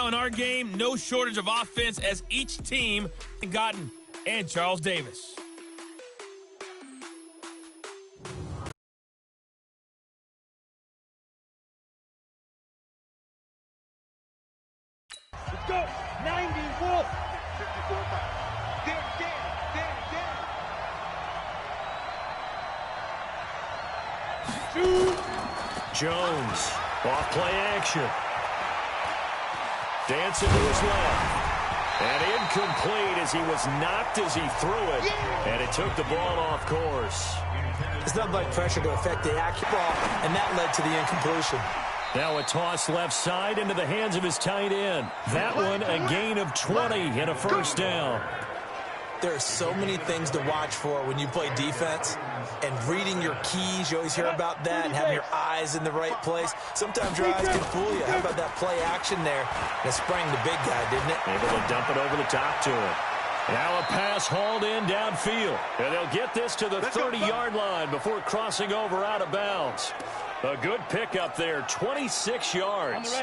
now in our game, no shortage of offense as each team gotten. And Charles Davis. Let's go. 90, Wolf. 54. Shoot. Jones, off play action. Dancing to his left. And incomplete as he was knocked as he threw it. And it took the ball off course. It's not like pressure to affect the accurate ball, and that led to the incompletion. Now a toss left side into the hands of his tight end. That one a gain of 20 and a first down. There are so many things to watch for when you play defense. And reading your keys, you always hear about that, and having your eyes in the right place. Sometimes your eyes can fool you. How about that play action there? That sprang the big guy, didn't it? Able to dump it over the top to him. Now a pass hauled in downfield. And they'll get this to the 30-yard line before crossing over out of bounds. A good pickup there, 26 yards.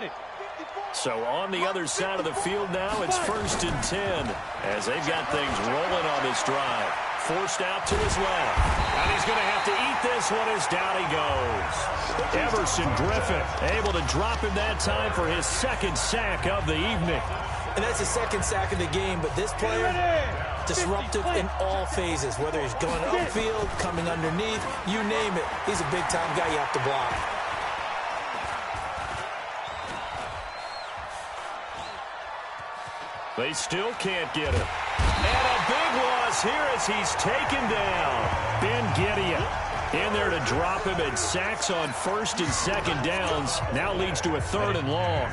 So on the other side of the field now, it's 1st and 10 as they've got things rolling on this drive. Forced out to his left. And he's going to have to eat this one as down he goes. Everson Griffin able to drop him that time for his 2nd sack of the evening. And that's the 2nd sack of the game, but this player, disruptive in all phases, whether he's going upfield, coming underneath, you name it. He's a big-time guy you have to block. They still can't get him. And a big loss here as he's taken down. Ben Gideon in there to drop him, and sacks on 1st and 2nd downs. Now leads to a 3rd and long.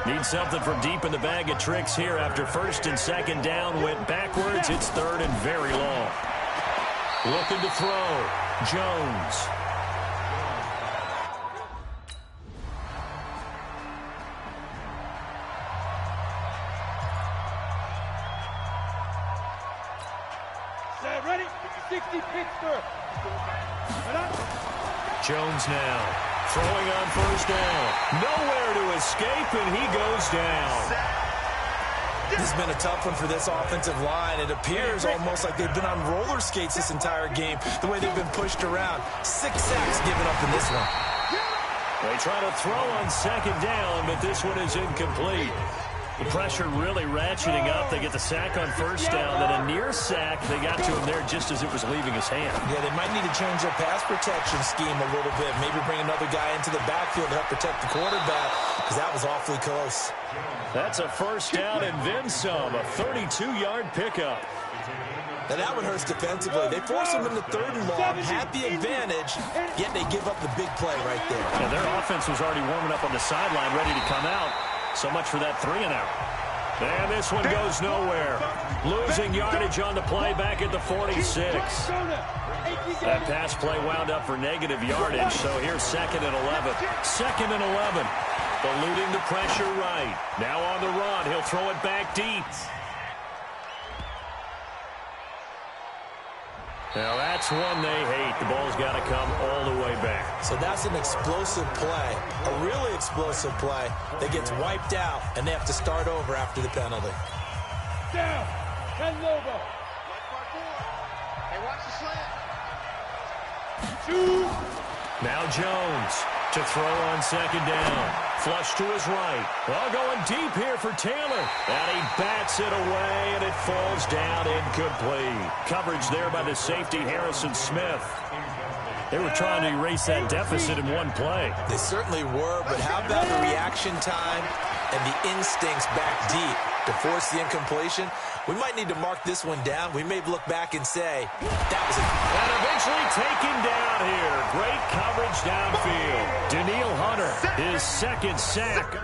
Need something from deep in the bag of tricks here after 1st and 2nd down went backwards. It's 3rd and very long. Looking to throw. Jones. Ready? 60 Pittsburgh. Jones now throwing on 1st down. Nowhere to escape, and he goes down. This has been a tough one for this offensive line. It appears almost like they've been on roller skates this entire game, the way they've been pushed around. 6 sacks given up in this one. They try to throw on 2nd down, but this one is incomplete. The pressure really ratcheting up. They get the sack on 1st down, then a near sack. They got to him there just as it was leaving his hand. Yeah, they might need to change their pass protection scheme a little bit. Maybe bring another guy into the backfield to help protect the quarterback, because that was awfully close. That's a 1st down and then some, a 32-yard pickup. Now that one hurts defensively. They force him into 3rd and long, had the advantage, yet they give up the big play right there. Yeah, their offense was already warming up on the sideline, ready to come out. So much for that 3 and out. And this one goes nowhere. Losing yardage on the play back at the 46. That pass play wound up for negative yardage, so here's 2nd and 11. 2nd and 11. Eluding the pressure right. Now on the run, he'll throw it back deep. Now that's one they hate. The ball's got to come all the way back. So that's an explosive play, a really explosive play that gets wiped out, and they have to start over after the penalty. Down. 10 Lobo. Hey, watch the slant. Shoot. Now Jones to throw on 2nd down. Flush to his right. Well, going deep here for Taylor. And he bats it away, and it falls down incomplete. Coverage there by the safety, Harrison Smith. They were trying to erase that deficit in one play. They certainly were, but how about the reaction time and the instincts back deep to force the incompletion? We might need to mark this one down. We may look back and say, that was a... And eventually taken down here. Great coverage downfield. Daniil Hunter, his 2nd sack.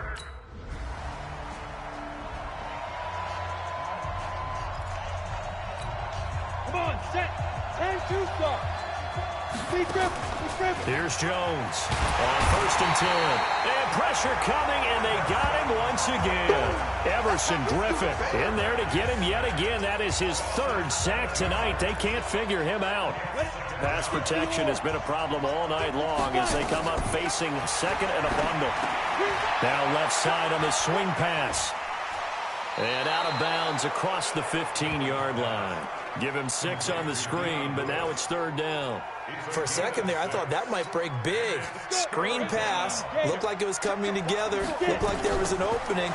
Come on, set. 10-2 start. Here's Jones on 1st and 10. And pressure coming, and they got him once again. Everson Griffin in there to get him yet again. That is his 3rd sack tonight. They can't figure him out. Pass protection has been a problem all night long as they come up facing second and a bundle. Now left side on the swing pass. And out of bounds across the 15-yard line. Give him 6 on the screen, but now it's third down. For a second there, I thought that might break big. Screen pass. Looked like it was coming together. Looked like there was an opening.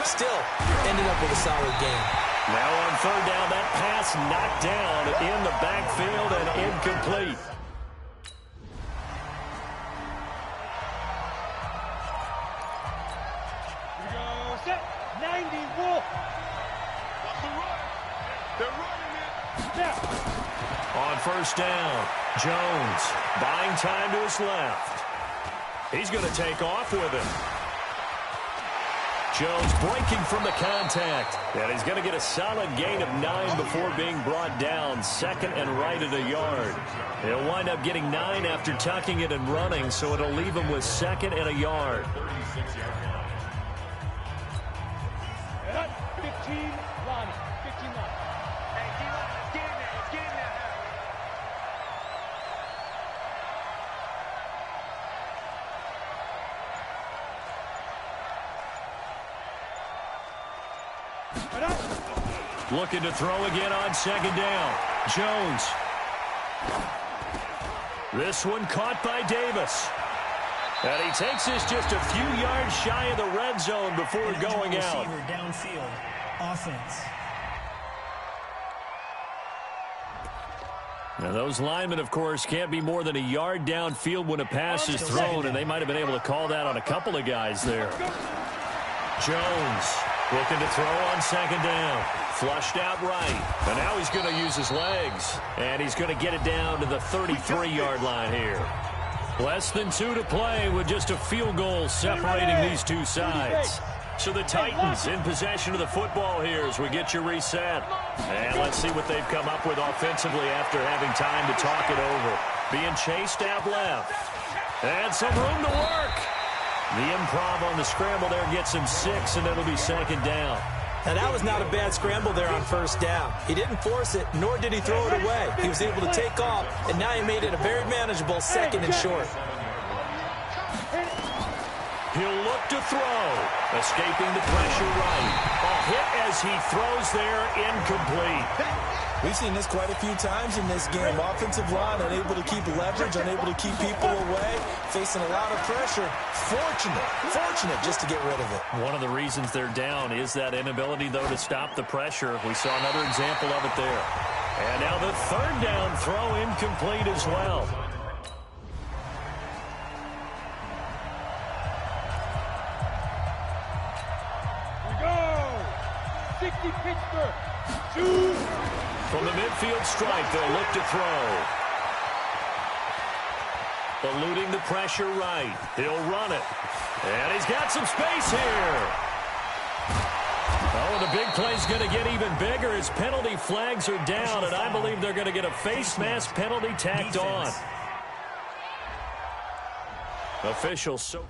Still, ended up with a solid game. Now on third down, that pass knocked down in the backfield and incomplete. Here we go. Set. 90 Wolf. What's the run? They're running it. Snap. On first down, Jones buying time to his left. He's going to take off with it. Jones breaking from the contact. And he's going to get a solid gain of 9 before being brought down. Second and right at a yard. He'll wind up getting 9 after tucking it and running, so it'll leave him with second and a yard. 15 Lonnie. 15 Lonnie. Hey, get in there. Get in there. Looking to throw again on second down. Jones. This one caught by Davis. And he takes this just a few yards shy of the red zone before going out. Downfield offense. Now those linemen, of course, can't be more than a yard downfield when a pass is thrown, and they might have been able to call that on a couple of guys there. Jones looking to throw on second down. Flushed out right. And now he's going to use his legs. And he's going to get it down to the 33-yard line here. Less than 2 to play with just a field goal separating these two sides. So the Titans in possession of the football here as we get you reset. And let's see what they've come up with offensively after having time to talk it over. Being chased out left. And some room to work. The improv on the scramble there gets him 6, and it'll be second down. Now, that was not a bad scramble there on first down. He didn't force it, nor did he throw it away. He was able to take off, and now he made it a very manageable second and short. He'll look to throw. Escaping the pressure right. A hit as he throws there, incomplete. We've seen this quite a few times in this game. Offensive line unable to keep leverage, unable to keep people away, facing a lot of pressure. Fortunate just to get rid of it. One of the reasons they're down is that inability, though, to stop the pressure. We saw another example of it there. And now the third down throw incomplete as well. Here we go. 60 Pittsburgh. 2. From the midfield stripe, they'll look to throw. Eluding the pressure right. He'll run it. And he's got some space here. Oh, the big play's going to get even bigger as penalty flags are down, and I believe they're going to get a face mask penalty tacked on. Officials so...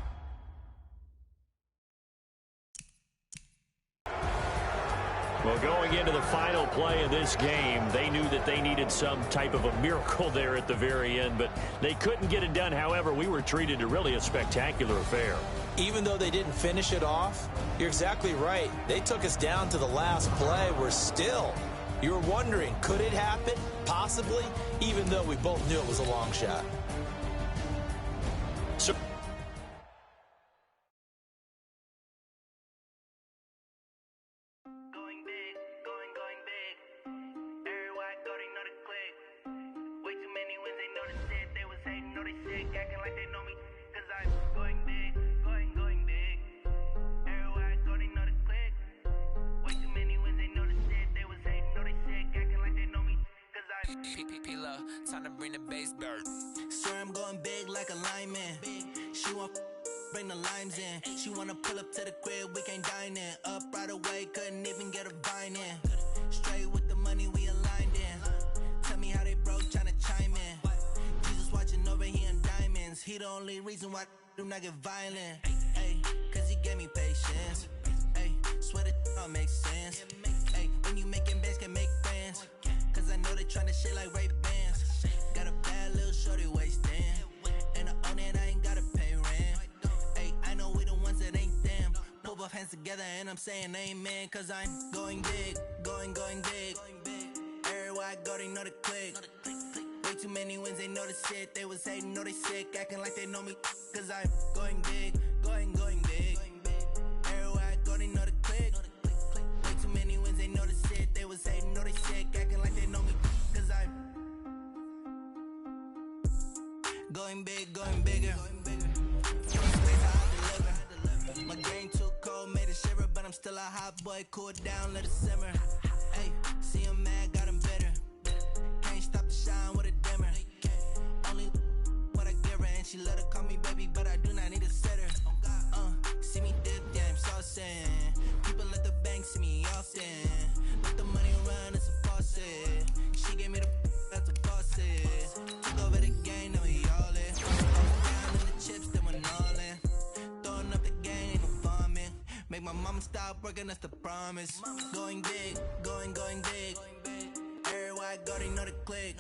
Well, going into the final play of this game, they knew that they needed some type of a miracle there at the very end, but they couldn't get it done. However, we were treated to really a spectacular affair. Even though they didn't finish it off, you're exactly right. They took us down to the last play. We're still. You were wondering, could it happen? Possibly, even though we both knew it was a long shot. So time to bring the bass bird. Swear I'm going big like a lineman. She want bring the limes in. She wanna pull up to the crib, we can't dine in. Up right away, couldn't even get a vine in. Straight with the money we aligned in. Tell me how they broke, tryna chime in. Jesus watching over here in diamonds. He the only reason why I do not get violent. Ay, cause he gave me patience. Ay, swear that all makes sense. Ay, when you making bands can make friends. Cause I know they tryna shit like Ray Bans. Got a bad shorty wasting. And I own it, I ain't gotta pay rent. Hey, I know we the ones that ain't them. Put both hands together and I'm saying amen. Cause I'm going big, going big. Everywhere I go, they know the click. Way too many wins, they know the shit. They was hating, know they sick, acting like they know me. Cause I'm going big, going big. Everywhere I go, they know the click. Way too many wins, they know the shit. They was hating, know they sick, acting like they know me. Cause I'm going big, going bigger. First place how I deliver. My game too cold, made it shiver. But I'm still a hot boy, cool down, let it simmer. Hey, see him mad, got him bitter. Can't stop the shine with a dimmer. Only what I give her, and she let her call me baby, but I do not need a sitter. See me dip, yeah, I'm saucing. People at the bank see me often. Let the money run, it's a faucet. She gave me the that's a bosses. Took over the game, now we all in. Down in the chips, then we're all in. Throwing up the game, ain't no bombing. Make my mama stop working, that's the promise. Going big, going big. Everywhere I go, they know the click.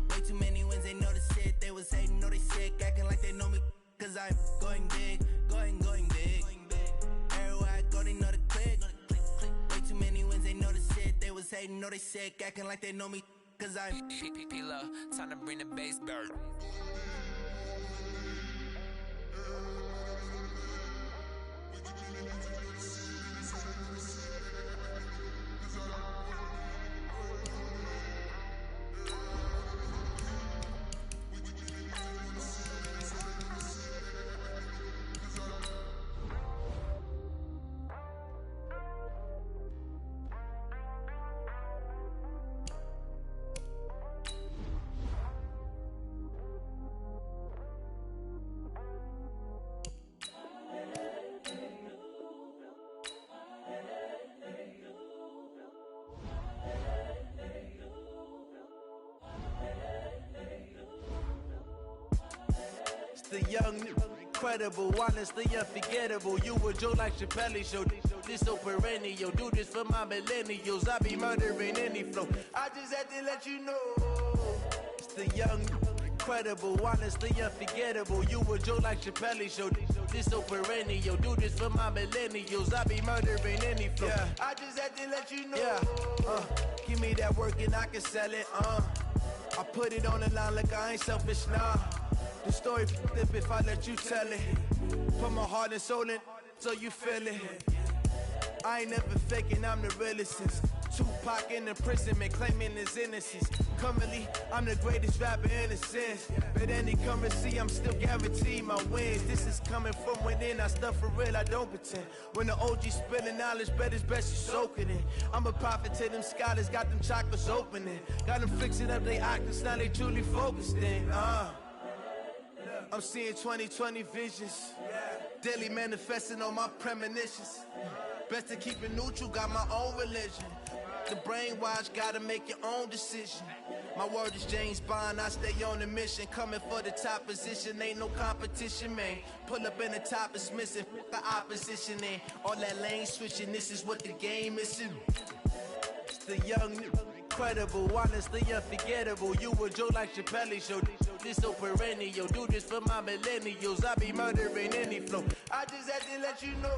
Way too many wins, they know the shit. They was hating, know they sick, acting like they know me. Cause I'm going big, going big. Everywhere I go, they know the click. Way too many wins, they know the shit. They was hating, know they sick, acting like they know me. Cause I'm P-P-P-Love, time to bring the bass back. The young, incredible, honestly unforgettable. You a Joe like Chappelle show. This so perennial. Do this for my millennials. I be murdering any flow. I just had to let you know. It's the young, incredible, honestly unforgettable. You a Joe like Chappelle show. This so perennial. Do this for my millennials. I be murdering any flow. Yeah. I just had to let you know. Yeah. Give me that work and I can sell it. I put it on the line like I ain't selfish, nah. The story flip if I let you tell it. Put my heart and soul in so you feel it. I ain't never faking, I'm the realest since Tupac in imprisonment, claiming his innocence. Currently, I'm the greatest rapper in a sense. But any currency, I'm still guaranteed my wins. This is coming from within, I stuff for real, I don't pretend. When the OG spilling knowledge, bet it's best you soak it in. I'm a prophet to them scholars, got them chakras opening. Got them fixing up they octaves, now they truly focused in. I'm seeing 2020 visions. Daily manifesting on my premonitions. Best to keep it neutral, got my own religion. The brainwash, gotta make your own decision. My word is James Bond, I stay on a mission. Coming for the top position, ain't no competition, man. Pull up in the top is missing, the opposition in. All that lane switching, this is what the game is. It's the young, incredible, honestly unforgettable. You a Joe like Chappelle show. This so perennial. Do this for my millennials. I be murdering any flow. I just had to let you know.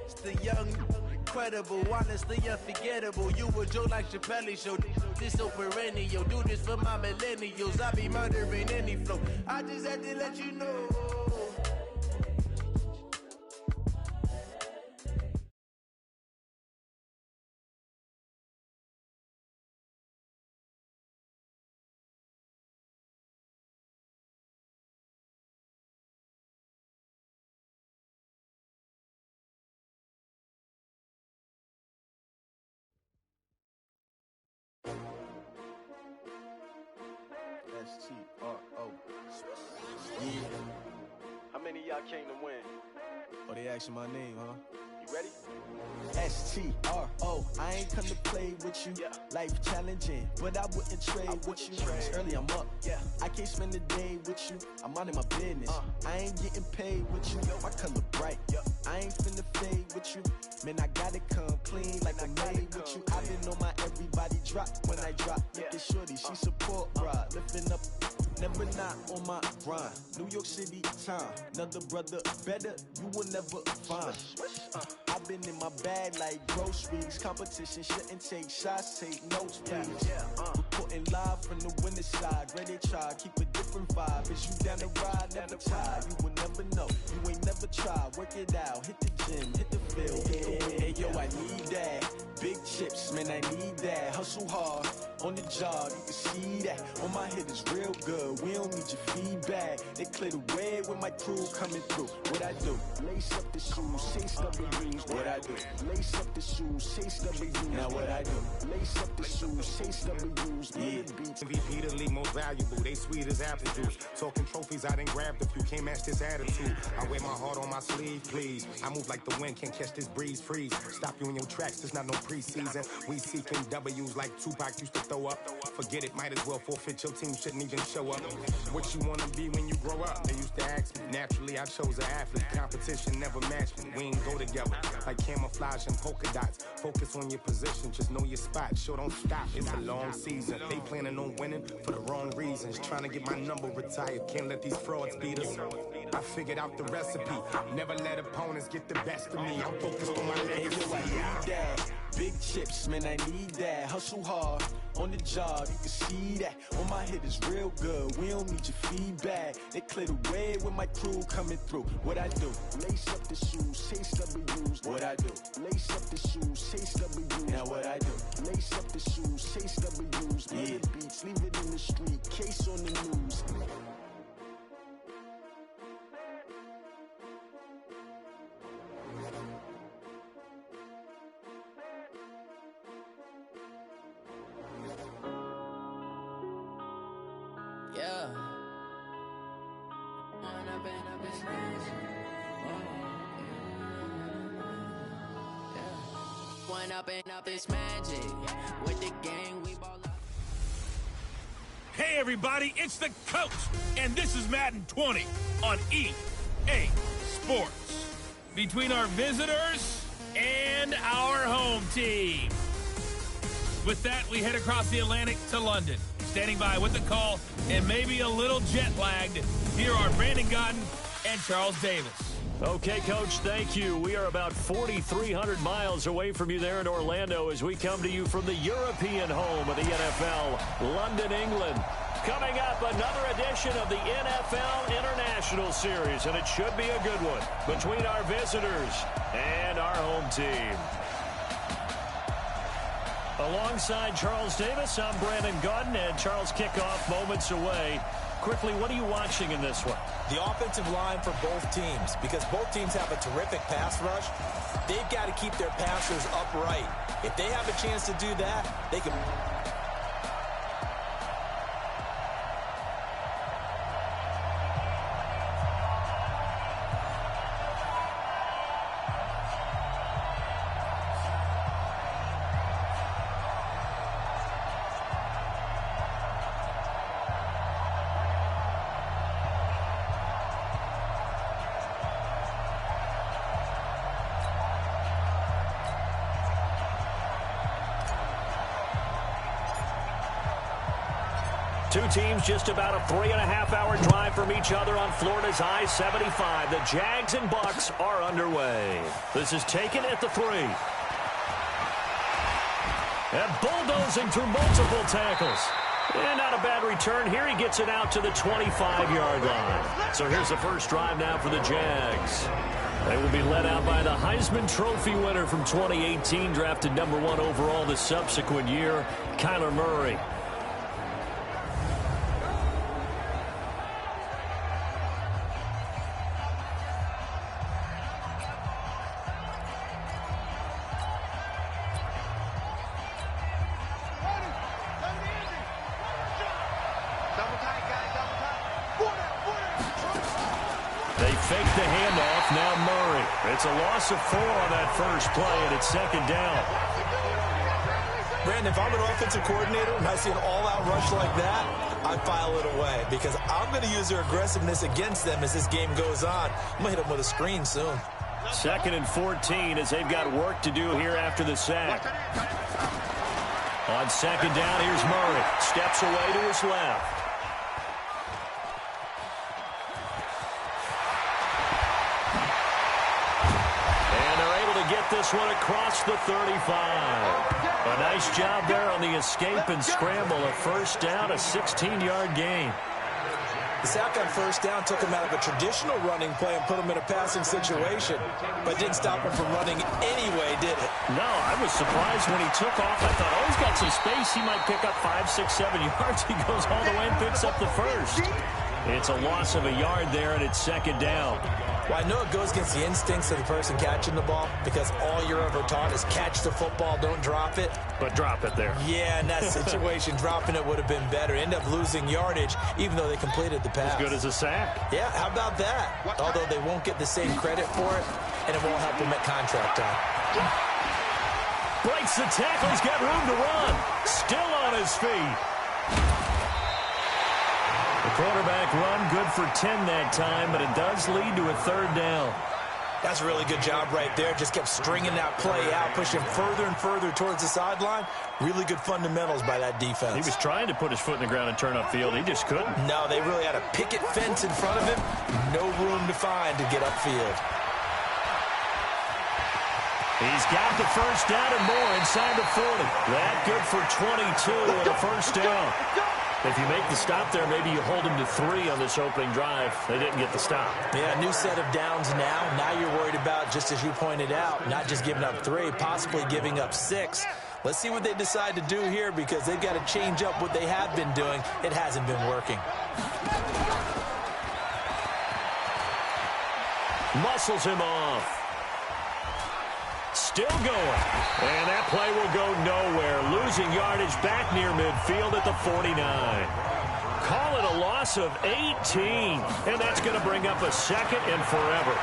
It's the young, incredible, honestly unforgettable. You a Joe like Chappelle show. This so perennial. Do this for my millennials. I be murdering any flow. I just had to let you know. S-T-R-O. Yeah. How many of y'all came to win? Oh, they asking my name, huh? You ready? S-T-R-O. I ain't come to play with you. Life challenging, but I wouldn't trade with you. It's early, I'm up. I can't spend the day with you. I'm minding my business. I ain't getting paid with you. My color bright. I ain't finna fade with you. Man, I gotta come clean like I made with you. I been on my everybody drop when I drop. Look at shorty, she support rod. Lifting up never not on my grind. New York City time, another brother better, you will never find. I've been in my bag like groceries. Competition shouldn't take shots, take notes, please. Reporting live from the winter side. Ready to try, keep a different vibe. Is you down the ride, never tired. You will never know, you ain't never tried. Work it out, hit the gym, hit the field, hit the win. Hey yo, I need that. Big chips, man, I need that. Hustle hard, on the job, you can see that. On my head is real good, we don't need your feedback. They clear the way with my crew coming through. What I do? Lace up the shoes, chase W's. What I do? Lace up the shoes, chase W's. Now what I do? Lace up the shoes, chase W's. Yeah. MVP, the league most valuable. They sweet as apple juice. Talking trophies, I done grabbed a few. Can't match this attitude. I wear my heart on my sleeve, please. I move like the wind, can't catch this breeze. Freeze. Stop you in your tracks. There's not no preseason. We seeking W's like Tupac used to throw up. Forget it, might as well forfeit. Your team shouldn't even show up. What you wanna be when you grow up? They used to ask me. Naturally, I chose an athlete. Competition never matched me. We ain't go together like camouflage and polka dots. Focus on your position, just know your spot. Sure, don't stop. It's a long season. They planning on winning for the wrong reasons. Trying to get my number retired. Can't let these frauds beat us. I figured out the recipe. Never let opponents get the best of me. I'm focused on my legacy. I need that. Big chips, man, I need that. Hustle hard, on the job, you can see that. On my head is real good, we don't need your feedback. They clear the way with my crew coming through. What I do? Lace up the shoes, chase W's. What I do? Lace up the shoes, chase W's. Now what I do? Lace up the shoes, chase W's. Yeah. The beats, leave it in the street, case on the news. Yeah. One up and up is magic. With the gang, we ball up. Hey everybody, it's the coach, and this is Madden 20 on EA Sports. Between our visitors and our home team. With that, we head across the Atlantic to London. Standing by with the call and maybe a little jet-lagged, here are Brandon Gaudin and Charles Davis. Okay, Coach, thank you. We are about 4,300 miles away from you there in Orlando as we come to you from the European home of the NFL, London, England. Coming up, another edition of the NFL International Series, and it should be a good one between our visitors and our home team. Alongside Charles Davis, I'm Brandon Gaudin, and Charles, kickoff moments away. Quickly, what are you watching in this one? The offensive line for both teams, because both teams have a terrific pass rush. They've got to keep their passers upright. If they have a chance to do that, they can... Two teams just about a 3.5-hour drive from each other on Florida's I-75. The Jags and Bucks are underway. This is taken at the 3. And bulldozing through multiple tackles. And not a bad return. Here he gets it out to the 25-yard line. So here's the first drive now for the Jags. They will be led out by the Heisman Trophy winner from 2018, drafted number 1 overall the subsequent year, Kyler Murray. They fake the handoff. Now Murray. It's a loss of 4 on that first play, and it's second down. Brandon, if I'm an offensive coordinator and I see an all-out rush like that, I file it away because I'm going to use their aggressiveness against them as this game goes on. I'm going to hit them with a screen soon. 2nd and 14 as they've got work to do here after the sack. On second down, here's Murray. Steps away to his left. this one across the 35. A nice job there on the escape and scramble. A first down, a 16-yard gain. The sack on first down took him out of a traditional running play and put him in a passing situation, but didn't stop him from running anyway, did it? No, I was surprised when he took off. I thought, oh, he's got some space. He might pick up 5, 6, 7 yards. He goes all the way and picks up the first. It's a loss of a yard there, and it's second down. Well, I know it goes against the instincts of the person catching the ball because all you're ever taught is catch the football, don't drop it. But drop it there. Yeah, in that situation, dropping it would have been better. End up losing yardage, even though they completed the pass. As good as a sack. Yeah, how about that? Although they won't get the same credit for it, and it won't help them at contract time. Breaks the tackle. He's got room to run. Still on his feet. The quarterback run good for 10 that time, but it does lead to a third down. That's a really good job right there. Just kept stringing that play out, pushing further and further towards the sideline. Really good fundamentals by that defense. He was trying to put his foot in the ground and turn upfield. He just couldn't. No, they really had a picket fence in front of him. No room to find to get upfield. He's got the first down and more inside the 40. That good for 22 and a first down. If you make the stop there, maybe you hold them to 3 on this opening drive. They didn't get the stop. Yeah, new set of downs now. Now you're worried about, just as you pointed out, not just giving up 3, possibly giving up 6. Let's see what they decide to do here because they've got to change up what they have been doing. It hasn't been working. Muscles him off. Still going. And that play will go nowhere. Losing yardage back near midfield at the 49. Call it a loss of 18. And that's going to bring up a second and forever.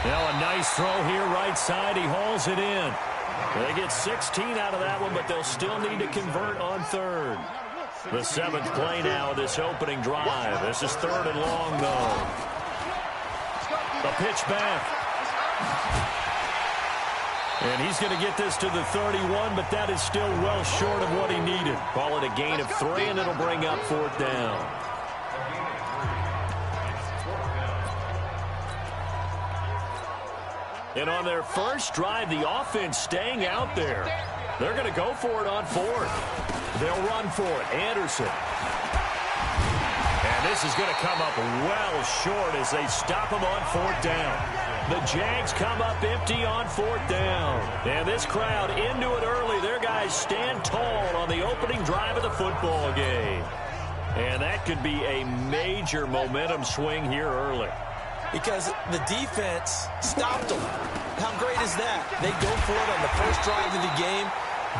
Now a nice throw here right side. He hauls it in. They get 16 out of that one, but they'll still need to convert on third. The 7th play now of this opening drive. This is 3rd and long, though. The pitch back. And he's going to get this to the 31, but that is still well short of what he needed. Call it a gain of 3, and it'll bring up 4th down. And on their first drive, the offense staying out there. They're going to go for it on 4th. They'll run for it. Anderson. And this is going to come up well short as they stop him on 4th down. The Jags come up empty on 4th down. And this crowd into it early. Their guys stand tall on the opening drive of the football game. And that could be a major momentum swing here early. Because the defense stopped them. How great is that? They go for it on the first drive of the game.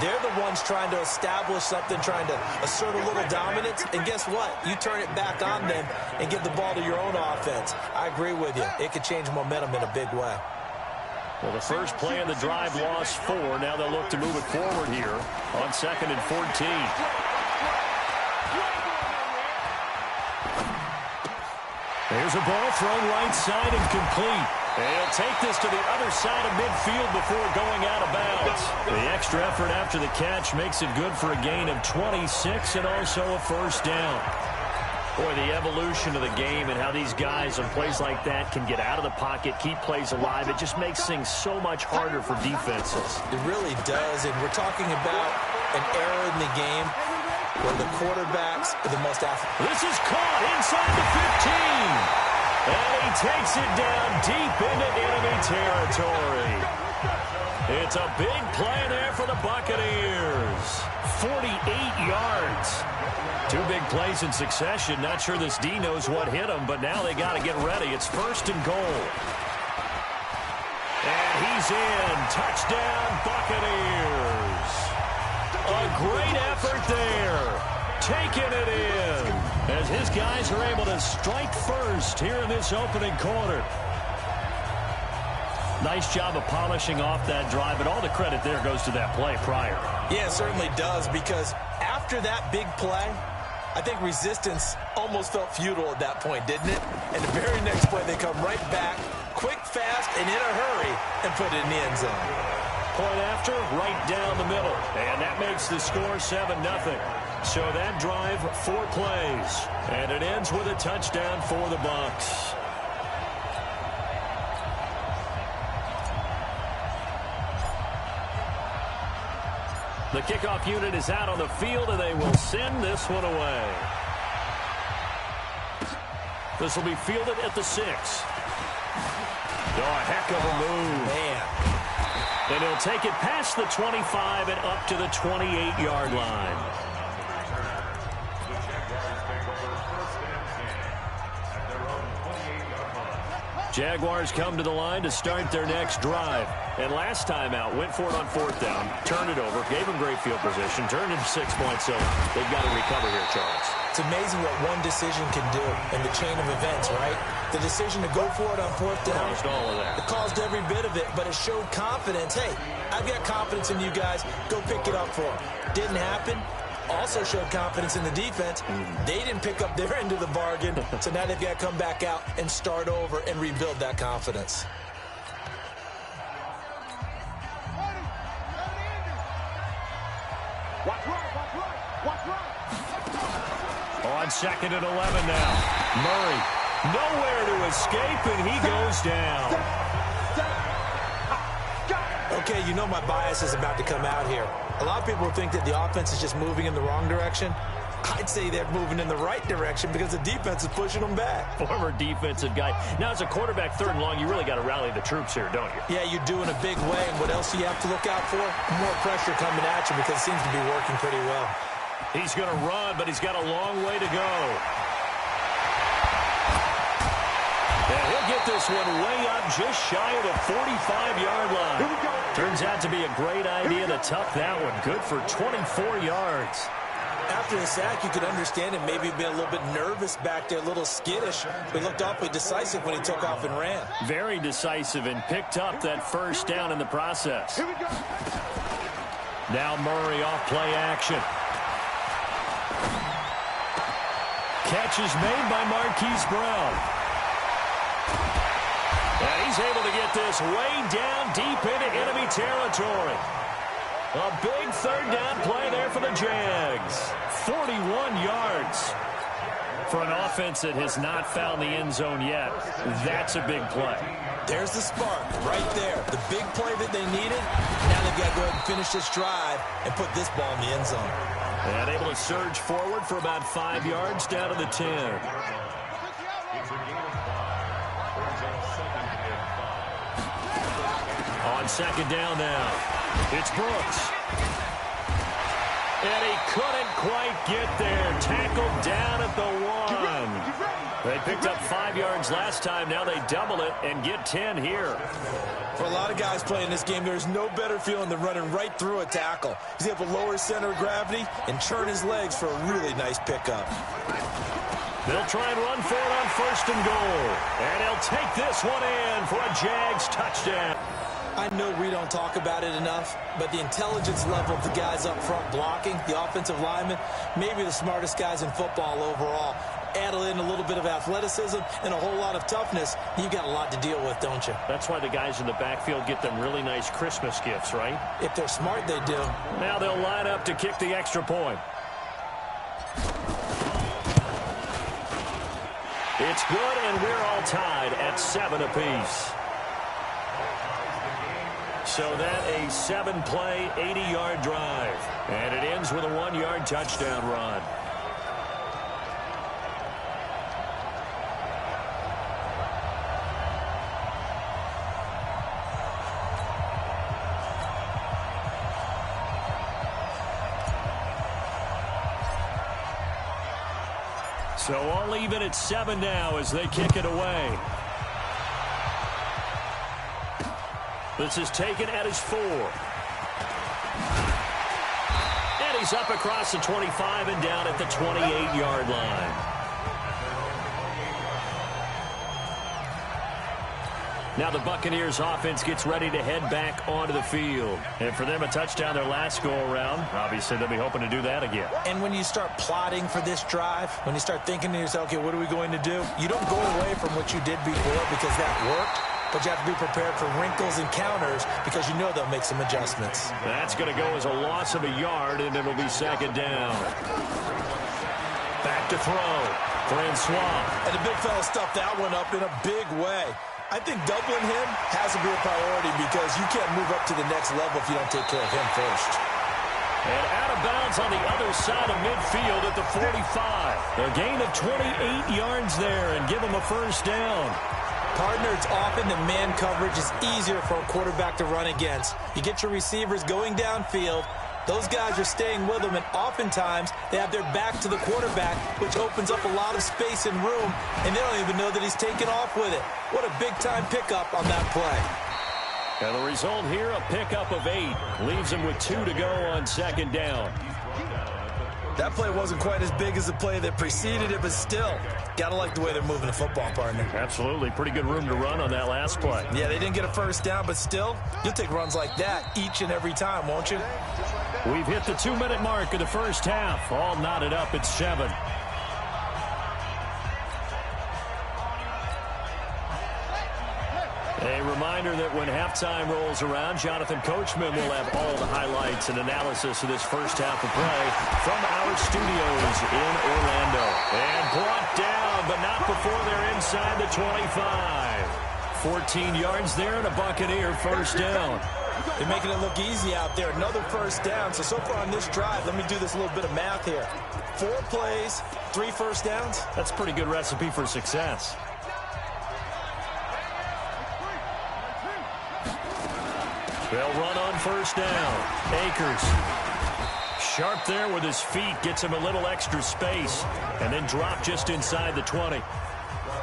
They're the ones trying to establish something, trying to assert a little dominance. And guess what? You turn it back on them and give the ball to your own offense. I agree with you. It could change momentum in a big way. Well, the first play of the drive lost 4. Now they'll look to move it forward here on 2nd and 14. There's a ball thrown right side and complete. And he'll take this to the other side of midfield before going out of bounds. The extra effort after the catch makes it good for a gain of 26 and also a first down. Boy, the evolution of the game and how these guys on plays like that can get out of the pocket, keep plays alive, it just makes things so much harder for defenses. It really does, and we're talking about an era in the game where the quarterbacks are the most athletic. This is caught inside the 15. And he takes it down deep into enemy territory. It's a big play there for the Buccaneers. 48 yards. 2 big plays in succession. Not sure this D knows what hit him, but now they got to get ready. It's 1st and goal. And he's in. Touchdown, Buccaneers. A great effort there. Taking it in as his guys are able to strike first here in this opening quarter. Nice job of polishing off that drive, but all the credit there goes to that play prior. Yeah, it certainly does, because after that big play, I think resistance almost felt futile at that point, didn't it? And the very next play, they come right back, quick, fast, and in a hurry, and put it in the end zone. Point after, right down the middle. And that makes the score 7-0. So that drive, 4 plays. And it ends with a touchdown for the Bucs. The kickoff unit is out on the field, and they will send this one away. This will be fielded at the 6. Oh, a heck of a move. Man. And he'll take it past the 25 and up to the 28-yard line. Jaguars come to the line to start their next drive. And last time out, went for it on 4th down, turned it over, gave them great field position, turned into 6 points, so they've got to recover here, Charles. It's amazing what one decision can do in the chain of events, right? The decision to go for it on 4th down. Caused all of that. It caused every bit of it, but it showed confidence. Hey, I've got confidence in you guys. Go pick it up for them. Didn't happen. Also showed confidence in the defense. They didn't pick up their end of the bargain, so now they've got to come back out and start over and rebuild that confidence. On 2nd and 11 now. Murray, nowhere to escape, and he goes down. Okay, you know my bias is about to come out here. A lot of people think that the offense is just moving in the wrong direction. I'd say they're moving in the right direction because the defense is pushing them back. Former defensive guy. Now, as a quarterback, 3rd and long, you really got to rally the troops here, don't you? Yeah, you do in a big way. And what else do you have to look out for? More pressure coming at you because it seems to be working pretty well. He's going to run, but he's got a long way to go. And he'll get this one way up just shy of the 45-yard line. Turns out to be a great idea to tuck that one. Good for 24 yards. After the sack, you could understand him maybe being a little bit nervous back there, a little skittish. But he looked awfully decisive when he took off and ran. Very decisive and picked up that 1st down in the process. Now Murray off play action. Catch is made by Marquise Brown. And he's able to get this way down deep into enemy territory. A big 3rd down play there for the Jags. 41 yards. For an offense that has not found the end zone yet, that's a big play. There's the spark right there. The big play that they needed. Now they've got to go ahead and finish this drive and put this ball in the end zone. And able to surge forward for about 5 yards down to the 10. On 2nd down now, it's Brooks. And he couldn't quite get there. Tackled down at the 1. They picked up 5 yards last time. Now they double it and get 10 here. For a lot of guys playing this game, there's no better feeling than running right through a tackle. He's able to lower his center of gravity and churn his legs for a really nice pickup. They'll try and run for it on 1st and goal. And he'll take this one in for a Jags touchdown. I know we don't talk about it enough, but the intelligence level of the guys up front blocking, the offensive linemen, maybe the smartest guys in football overall. Add in a little bit of athleticism and a whole lot of toughness, you've got a lot to deal with, don't you? That's why the guys in the backfield get them really nice Christmas gifts, right? If they're smart, they do. Now they'll line up to kick the extra point. It's good, and we're all tied at 7 apiece. So that a 7-play, 80-yard drive. And it ends with a 1-yard touchdown run. So all even at 7 now as they kick it away. This is taken at his 4. And he's up across the 25 and down at the 28-yard line. Now the Buccaneers offense gets ready to head back onto the field. And for them, a touchdown their last go-around. Obviously, they'll be hoping to do that again. And when you start plotting for this drive, when you start thinking to yourself, okay, what are we going to do? You don't go away from what you did before because that worked. But you have to be prepared for wrinkles and counters because you know they'll make some adjustments. That's going to go as a loss of a yard, and it'll be 2nd down. Back to throw. Francois. And the big fella stuffed that one up in a big way. I think doubling him has to be a priority because you can't move up to the next level if you don't take care of him first. And out of bounds on the other side of midfield at the 45. A gain of 28 yards there and give them a first down. Partner, it's often that man coverage is easier for a quarterback to run against. You get your receivers going downfield. Those guys are staying with them, and oftentimes they have their back to the quarterback, which opens up a lot of space and room, and they don't even know that he's taken off with it. What a big-time pickup on that play. And the result here, a pickup of 8. Leaves him with 2 to go on second down. That play wasn't quite as big as the play that preceded it, but still, gotta like the way they're moving the football, partner. Absolutely. Pretty good room to run on that last play. Yeah, they didn't get a first down, but still, you'll take runs like that each and every time, won't you? We've hit the 2-minute mark of the first half. All knotted up at 7. A reminder that when halftime rolls around, Jonathan Coachman will have all the highlights and analysis of this first half of play from our studios in Orlando. And brought down, but not before they're inside the 25. 14 yards there and a Buccaneer first down. They're making it look easy out there. Another first down. So far on this drive, let me do this little bit of math here. 4 plays, 3 first downs. That's a pretty good recipe for success. They'll run on first down. Akers. Sharp there with his feet. Gets him a little extra space. And then drop just inside the 20.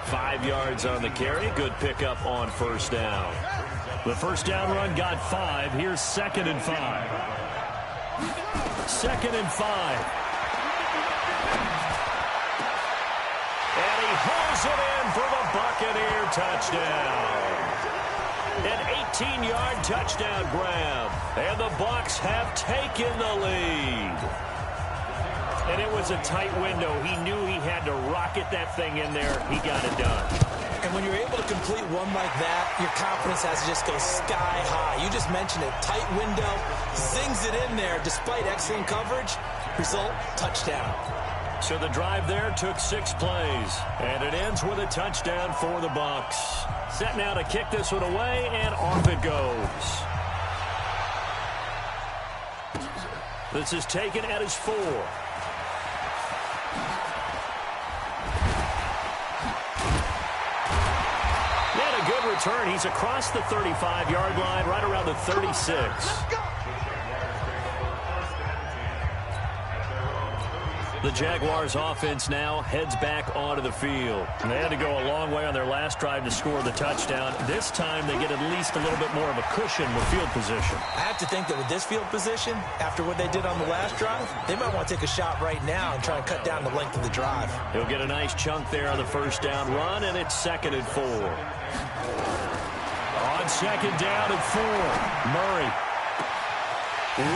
5 yards on the carry. Good pickup on first down. The first down run got 5. Here's 2nd and 5. 2nd and 5. And he hauls it in for the Buccaneer touchdown. An 18-yard touchdown grab. And the Bucs have taken the lead. And it was a tight window. He knew he had to rocket that thing in there. He got it done. And when you're able to complete one like that, your confidence has to just go sky high. You just mentioned it. Tight window, zings it in there despite excellent coverage. Result, touchdown. So the drive there took 6 plays. And it ends with a touchdown for the Bucs. Set now to kick this one away, and off it goes. This is taken at his 4. And a good return. He's across the 35-yard line, right around the 36. The Jaguars offense now heads back onto the field. And they had to go a long way on their last drive to score the touchdown. This time they get at least a little bit more of a cushion with field position. I have to think that with this field position, after what they did on the last drive, they might want to take a shot right now and try and cut down the length of the drive. He'll get a nice chunk there on the first down run, and it's 2nd and 4. On 2nd down and 4, Murray.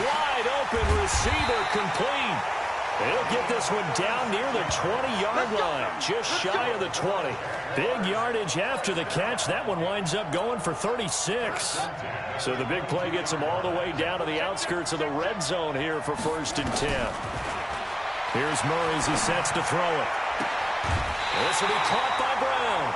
Wide open receiver complete. He'll get this one down near the 20-yard line, just shy of the 20. Big yardage after the catch. That one winds up going for 36. So the big play gets him all the way down to the outskirts of the red zone here for 1st and 10. Here's Murray as he sets to throw it. This will be caught by Brown.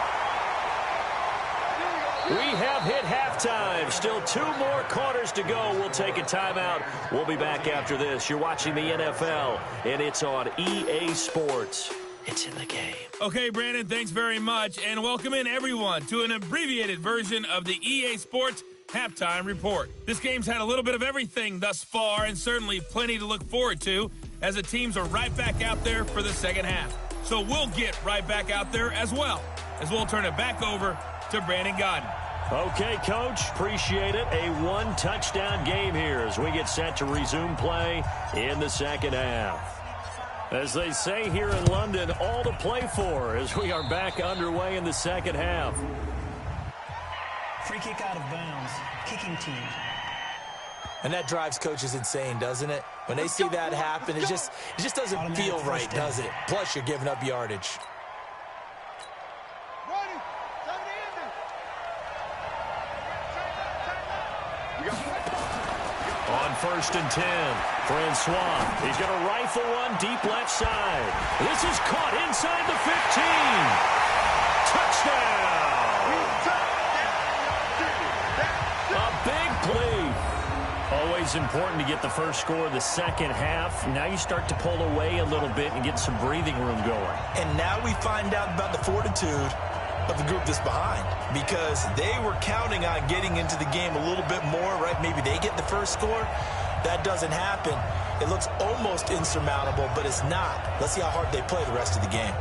We have hit halftime. Still 2 more quarters to go. We'll take a timeout. We'll be back after this. You're watching the NFL, and it's on EA Sports. It's in the game. Okay, Brandon, thanks very much. And welcome in, everyone, to an abbreviated version of the EA Sports Halftime Report. This game's had a little bit of everything thus far, and certainly plenty to look forward to, as the teams are right back out there for the second half. So we'll get right back out there as well, as we'll turn it back over to Brandon Godden. Okay, Coach, appreciate it. A 1-touchdown game here as we get set to resume play in the second half. As they say here in London, all to play for as we are back underway in the second half. Free kick out of bounds. Kicking team. And that drives coaches insane, doesn't it? When they see that happen, it just doesn't feel right, does it? Plus, you're giving up yardage. On 1st and 10, Francois. He's going to rifle one deep left side. This is caught inside the 15. Touchdown! A big play. Always important to get the first score of the second half. Now you start to pull away a little bit and get some breathing room going. And now we find out about the fortitude of the group that's behind, because they were counting on getting into the game a little bit more, right? Maybe they get the first score. That doesn't happen. It looks almost insurmountable, but it's not. Let's see how hard they play the rest of the game.